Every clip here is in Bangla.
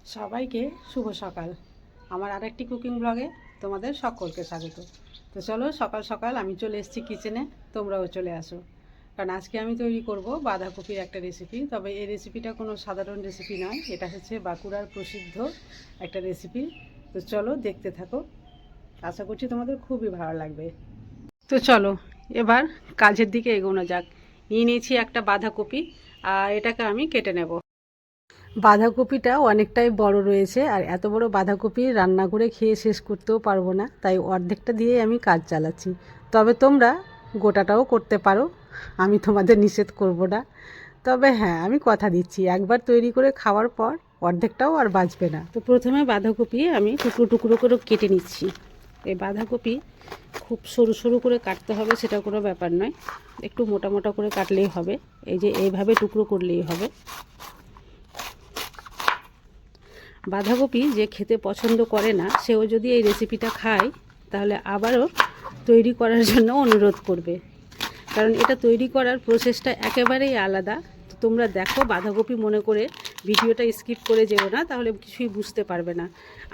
সবাইকে শুভ সকাল। আমার আরেকটি কুকিং ব্লগে তোমাদের সকলকে স্বাগত। তো চলো, সকাল সকাল আমি চলে এসেছি কিচেনে, তোমরাও চলে আসো। কারণ আজকে আমি তৈরি করব বাঁধাকপির একটা রেসিপি। তবে এই রেসিপিটা কোনো সাধারণ রেসিপি নয়, এটা হচ্ছে বাঁকুড়ার প্রসিদ্ধ একটা রেসিপি। তো চলো দেখতে থাকো, আশা করছি তোমাদের খুবই ভালো লাগবে। তো চলো এবার কাজের দিকে এগোনো যাক। নিয়ে নিয়েছি একটা বাঁধাকপি, আর এটাকে আমি কেটে নেব। বাঁধাকপিটা অনেকটাই বড় রয়েছে, আর এত বড় বাঁধাকপি রান্না করে খেয়ে শেষ করতেও পারবো না, তাই অর্ধেকটা দিয়ে আমি কাজ চালাচ্ছি। তবে তোমরা গোটাটাও করতে পারো, আমি তোমাদের নিষেধ করব না। তবে হ্যাঁ, আমি কথা দিচ্ছি, একবার তৈরি করে খাওয়ার পর অর্ধেকটাও আর বাঁচবে না। তো প্রথমে বাঁধাকপি আমি টুকরো টুকরো করে কেটে নিচ্ছি। এই বাঁধাকপি খুব সরু সরু করে কাটতে হবে সেটা কোনো ব্যাপার নয়, একটু মোটা মোটা করে কাটলেই হবে। এই যে এইভাবে টুকরো করলেই হবে। বাঁধাকপি যে খেতে পছন্দ করে না, সেও যদি এই রেসিপিটা খায় তাহলে আবারও তৈরি করার জন্য অনুরোধ করবে, কারণ এটা তৈরি করার প্রসেসটা একেবারেই আলাদা। তো তোমরা দেখো, বাঁধাকপি মনে করে ভিডিওটা স্কিপ করে যেও না, তাহলে কিছুই বুঝতে পারবে না।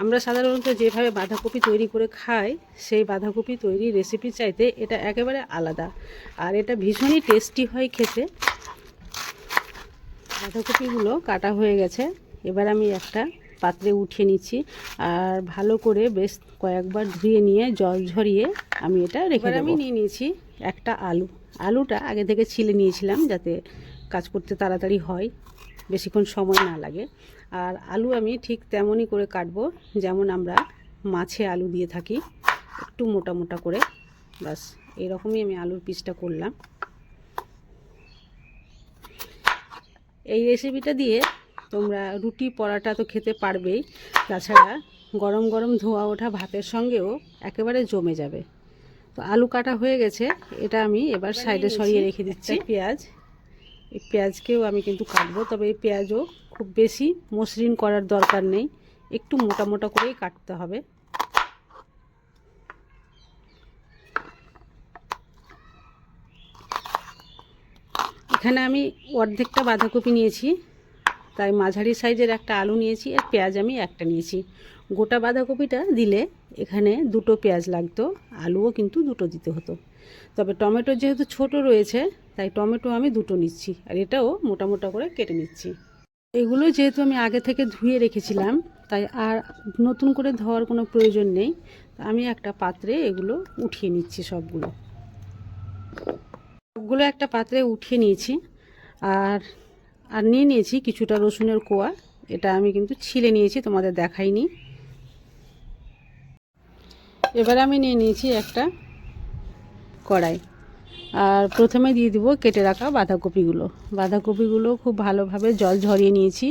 আমরা সাধারণত যেভাবে বাঁধাকপি তৈরি করে খাই, সেই বাঁধাকপি তৈরির রেসিপি চাইতে এটা একেবারে আলাদা, আর এটা ভীষণই টেস্টি হয় খেতে। বাঁধাকপিগুলো কাটা হয়ে গেছে, এবার আমি একটা পাত্রে উঠিয়ে নিচ্ছি, আর ভালো করে বেশ কয়েকবার ধুয়ে নিয়ে জল ঝরিয়ে আমি এটা রেখে দেব। আমি নিয়ে নিয়েছি একটা আলুটা আগে থেকে ছিলে নিয়েছিলাম, যাতে কাজ করতে তাড়াতাড়ি হয়, বেশিক্ষণ সময় না লাগে। আর আলু আমি ঠিক তেমনই করে কাটবো যেমন আমরা মাছে আলু দিয়ে থাকি, একটু মোটা মোটা করে। বাস এরকমই আমি আলুর পিসটা করলাম। এই রেসিপিটা দিয়ে তোমরা রুটি পরাটা তো খেতে পারবেই, তাছাড়া গরম গরম ধোয়া ওঠা ভাতের সঙ্গেও একেবারে জমে যাবে। তো আলু কাটা হয়ে গেছে, এটা আমি এবার সাইডে সরিয়ে রেখে দিচ্ছি। পেঁয়াজ, এই পেঁয়াজকেও আমি কিন্তু কাটবো, তবে এই পেঁয়াজও খুব বেশি মসৃণ করার দরকার নেই, একটু মোটা মোটা করেই কাটতে হবে। এখানে আমি অর্ধেকটা বাঁধাকপি নিয়েছি, তাই মাঝারি সাইজের একটা আলু নিয়েছি, আর পেঁয়াজ আমি একটা নিয়েছি। গোটা বাঁধাকপিটা দিলে এখানে দুটো পেঁয়াজ লাগতো, আলুও কিন্তু দুটো দিতে হতো। তবে টমেটো যেহেতু ছোট রয়েছে, তাই টমেটো আমি দুটো নিচ্ছি, আর এটাও মোটা মোটা করে কেটে নিচ্ছি। এগুলো যেহেতু আমি আগে থেকে ধুয়ে রেখেছিলাম, তাই আর নতুন করে ধোয়ার কোনো প্রয়োজন নেই। আমি একটা পাত্রে এগুলো উঠিয়ে নিচ্ছি সবগুলো একটা পাত্রে উঠিয়ে নিয়েছি। আর আর নিয়ে নিয়েছি কিছুটা রসুনের কোয়া, এটা আমি কিন্তু ছিলে নিয়েছি, তোমাদের দেখাইনি। এবার আমি নিয়ে নিয়েছি একটা কড়াই, আর প্রথমে দিয়ে দিব কেটে রাখা বাঁধাকপিগুলো খুব ভালোভাবে জল ঝরিয়ে নিয়েছি,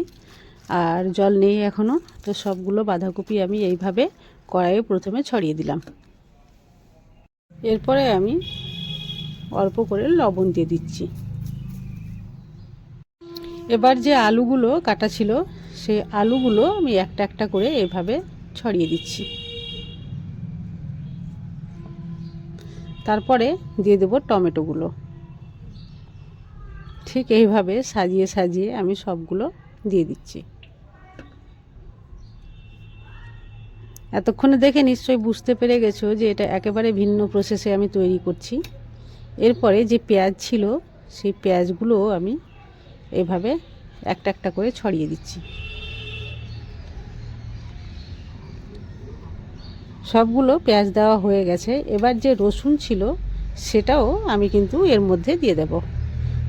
আর জল নেই এখনও। তো সবগুলো বাঁধাকপি আমি এইভাবে কড়াইয়ে প্রথমে ছড়িয়ে দিলাম। এরপরে আমি অল্প করে লবণ দিয়ে দিচ্ছি। এবার যে আলুগুলো কাটা ছিল, সেই আলুগুলো আমি একটা একটা করে এভাবে ছড়িয়ে দিচ্ছি। তারপরে দিয়ে দেব টমেটোগুলো, ঠিক এইভাবে সাজিয়ে সাজিয়ে আমি সবগুলো দিয়ে দিচ্ছি। এতক্ষণে দেখে নিশ্চয়ই বুঝতে পেরে গেছো যে এটা একেবারে ভিন্ন প্রসেসে আমি তৈরি করছি। এরপরে যে পেঁয়াজ ছিল, সেই পেঁয়াজগুলো আমি এভাবে একটা একটা করে ছড়িয়ে দিচ্ছি। সবগুলো পেঁয়াজ দেওয়া হয়ে গেছে। এবার যে রসুন ছিল, সেটাও আমি কিন্তু এর মধ্যে দিয়ে দেব।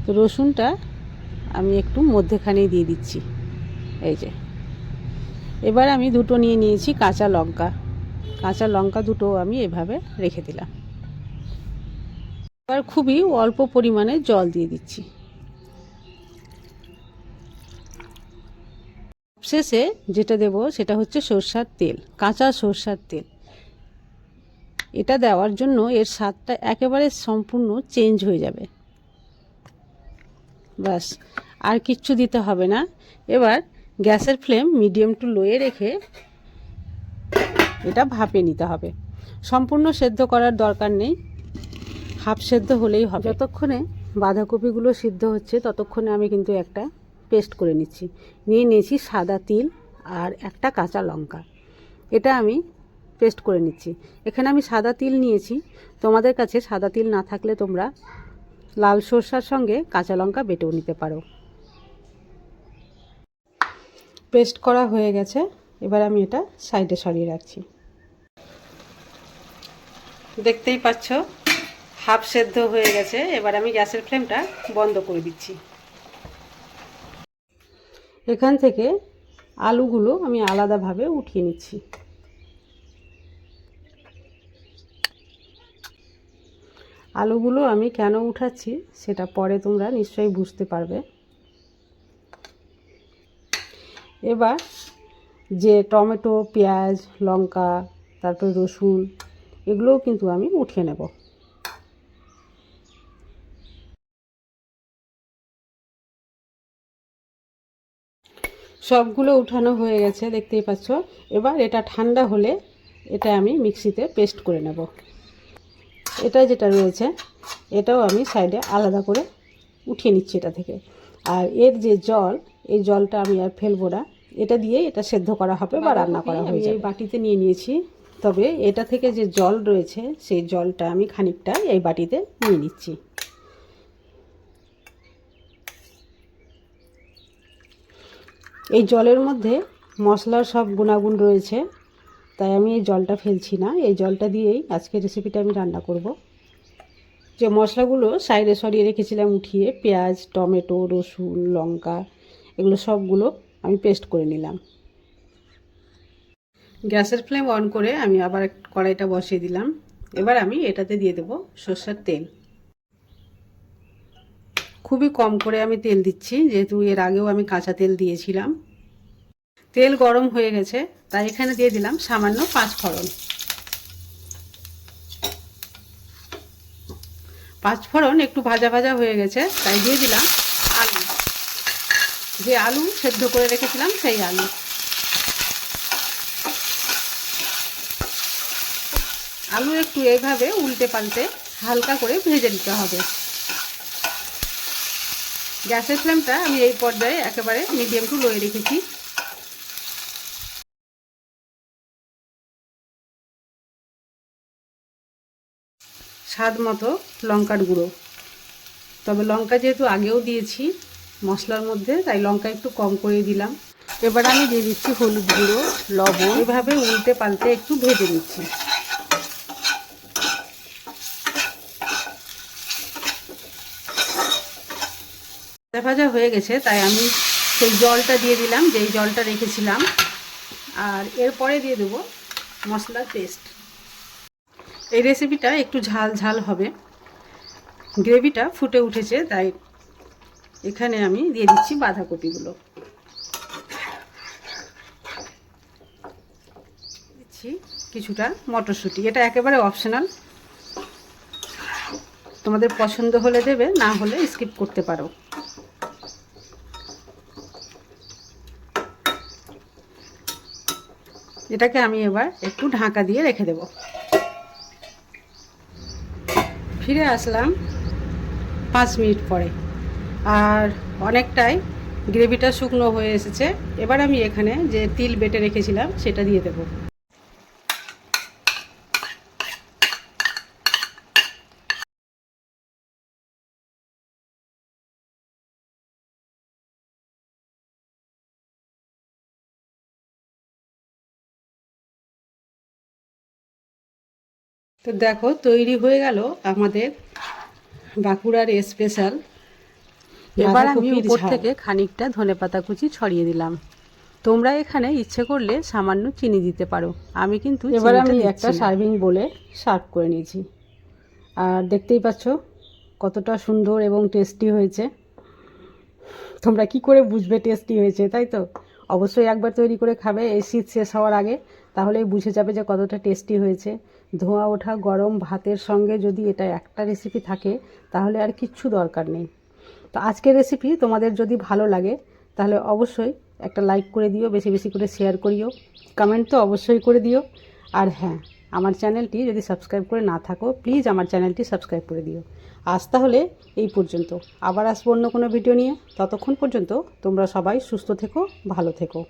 তো রসুনটা আমি একটু মধ্যেখানেই দিয়ে দিচ্ছি, এই যে। এবার আমি দুটো নিয়ে নিয়েছি কাঁচা লঙ্কা দুটো আমি এভাবে রেখে দিলাম। এবার খুবই অল্প পরিমাণে জল দিয়ে দিচ্ছি। শেষে যেটা দেব সেটা হচ্ছে সরষার তেল, কাঁচা সরষার তেল। এটা দেওয়ার জন্য এর স্বাদটা একেবারে সম্পূর্ণ চেঞ্জ হয়ে যাবে। বাস, আর কিচ্ছু দিতে হবে না। এবার গ্যাসের ফ্লেম মিডিয়াম টু লোয়ে রেখে এটা ভাপে নিতে হবে। সম্পূর্ণ সেদ্ধ করার দরকার নেই, হাফ সেদ্ধ হলেই হবে। যতক্ষণে বাঁধাকপিগুলো সিদ্ধ হচ্ছে, ততক্ষণে আমি কিন্তু একটা পেস্ট করে নিচ্ছি। নিয়ে নিয়েছি সাদা তিল, আর একটা কাঁচা লঙ্কা, এটা আমি পেস্ট করে নিচ্ছি। এখানে আমি সাদা তিল নিয়েছি, তোমাদের কাছে সাদা তিল না থাকলে তোমরা লাল সরষার সঙ্গে কাঁচা লঙ্কা বেটেও নিতে পারো। পেস্ট করা হয়ে গেছে, এবার আমি এটা সাইডে সরিয়ে রাখছি। দেখতেই পাচ্ছ হাফ সেদ্ধ হয়ে গেছে। এবার আমি গ্যাসের ফ্লেমটা বন্ধ করে দিচ্ছি। এখান থেকে আলুগুলো আমি আলাদাভাবে উঠিয়ে নিচ্ছি। আলুগুলো আমি কেন উঠাচ্ছি সেটা পরে তোমরা নিশ্চয়ই বুঝতে পারবে। এবার যে টমেটো, পেঁয়াজ, লঙ্কা, তারপর রসুন, এগুলোও কিন্তু আমি উঠিয়ে নেব। সবগুলো উঠানো হয়ে গেছে, দেখতেই পাচ্ছ। এবার এটা ঠান্ডা হলে এটা আমি মিক্সিতে পেস্ট করে নেব। এটা যেটা রয়েছে এটাও আমি সাইডে আলাদা করে উঠিয়ে নিচ্ছি এটা থেকে। আর এর যে জল, এই জলটা আমি আর ফেলবো না, এটা দিয়ে এটা সেদ্ধ করা হবে বা রান্না করা হবে। এই বাটিতে নিয়ে নিয়েছি, তবে এটা থেকে যে জল রয়েছে সেই জলটা আমি খানিকটা এই বাটিতে নিয়ে নিচ্ছি। এই জলের মধ্যে মশলার সব গুণাগুণ রয়েছে, তাই আমি এই জলটা ফেলছি না। এই জলটা দিয়েই আজকের রেসিপিটা আমি রান্না করব। যে মশলাগুলো সাইডে সরিয়ে রেখেছিলাম উঠিয়ে, পেঁয়াজ, টমেটো, রসুন, লঙ্কা, এগুলো সবগুলো আমি পেস্ট করে নিলাম। গ্যাসের ফ্লেম অন করে আমি আবার কড়াইটা বসিয়ে দিলাম। এবার আমি এটাতে দিয়ে দেব সরষের তেল। খুবই কম করে আমি তেল দিচ্ছি, যেহেতু এর আগেও আমি কাঁচা তেল দিয়েছিলাম। তেল গরম হয়ে গেছে, তাই এখানে দিয়ে দিলাম সামান্য 5 ফোড়ন। 5 ফোড়ন একটু ভাজা ভাজা হয়ে গেছে, তাই দিয়ে দিলাম আলু। যে আলু সেদ্ধ করে রেখেছিলাম সেই আলু। আলু একটু এইভাবে উল্টে পাল্টে হালকা করে ভেজে নিতে হবে। গ্যাসের ফ্লেমটা আমি এই পর্যায়ে একেবারে মিডিয়াম টু লোয়ে রেখেছি। স্বাদ মতো লঙ্কার গুঁড়ো, তবে লঙ্কা যেহেতু আগেও দিয়েছি মশলার মধ্যে, তাই লঙ্কা একটু কম করে দিলাম। এবার আমি দিয়ে দিচ্ছি হলুদ গুঁড়ো, লবণ। এভাবে উল্টে পাল্টে একটু ভেজে নিচ্ছি। ভাজা হয়ে গেছে, তাই আমি সেই জলটা দিয়ে দিলাম, যেই জলটা রেখেছিলাম। আর এরপরে দিয়ে দেবো মশলার পেস্ট। এই রেসিপিটা একটু ঝাল ঝাল হবে। গ্রেভিটা ফুটে উঠেছে, তাই এখানে আমি দিয়ে দিচ্ছি বাঁধাকপিগুলো। দিচ্ছি কিছুটা মটরশুঁটি, এটা একেবারে অপশনাল, তোমাদের পছন্দ হলে দেবে, না হলে স্কিপ করতে পারো। এটাকে আমি এবার একটু ঢাকা দিয়ে রেখে দেব। ফিরে আসলাম 5 মিনিট পরে, আর অনেকটাই গ্রেভিটা শুকনো হয়ে এসেছে। এবার আমি এখানে যে তিল বেটে রেখেছিলাম সেটা দিয়ে দেব। তো দেখো তৈরি হয়ে গেল আমাদের বাঁকুড়ার স্পেশাল। এবার আমি উপর থেকে খানিকটা ধনেপাতা কুচি ছড়িয়ে দিলাম। তোমরা এখানে ইচ্ছে করলে সামান্য চিনি দিতে পারো, আমি কিন্তু এবার আমি একটা সার্ভিং বলে সার্ভ করে নিয়েছি। আর দেখতেই পাচ্ছ কতটা সুন্দর এবং টেস্টি হয়েছে। তোমরা কি করে বুঝবে টেস্টি হয়েছে, তাই তো? অবশ্যই একবার তৈরি করে খাবে এই শীত শেষ হওয়ার আগে, তাহলেই বুঝে যাবে যে কতটা টেস্টি হয়েছে। ধোঁয়া ওঠা গরম ভাতের সঙ্গে যদি এটা একটা রেসিপি থাকে, তাহলে আর কিচ্ছু দরকার নেই। তো আজকের রেসিপি তোমাদের যদি ভালো লাগে তাহলে অবশ্যই একটা লাইক করে দিও, বেশি বেশি করে শেয়ার করিও, কমেন্ট তো অবশ্যই করে দিও। আর হ্যাঁ, আমার চ্যানেলটি যদি সাবস্ক্রাইব করে না থাকো, প্লিজ আমার চ্যানেলটি সাবস্ক্রাইব করে দিও। আজ তাহলে এই পর্যন্ত, আবার আসবো অন্য কোনো ভিডিও নিয়ে। ততক্ষণ পর্যন্ত তোমরা সবাই সুস্থ থেকো, ভালো থেকো।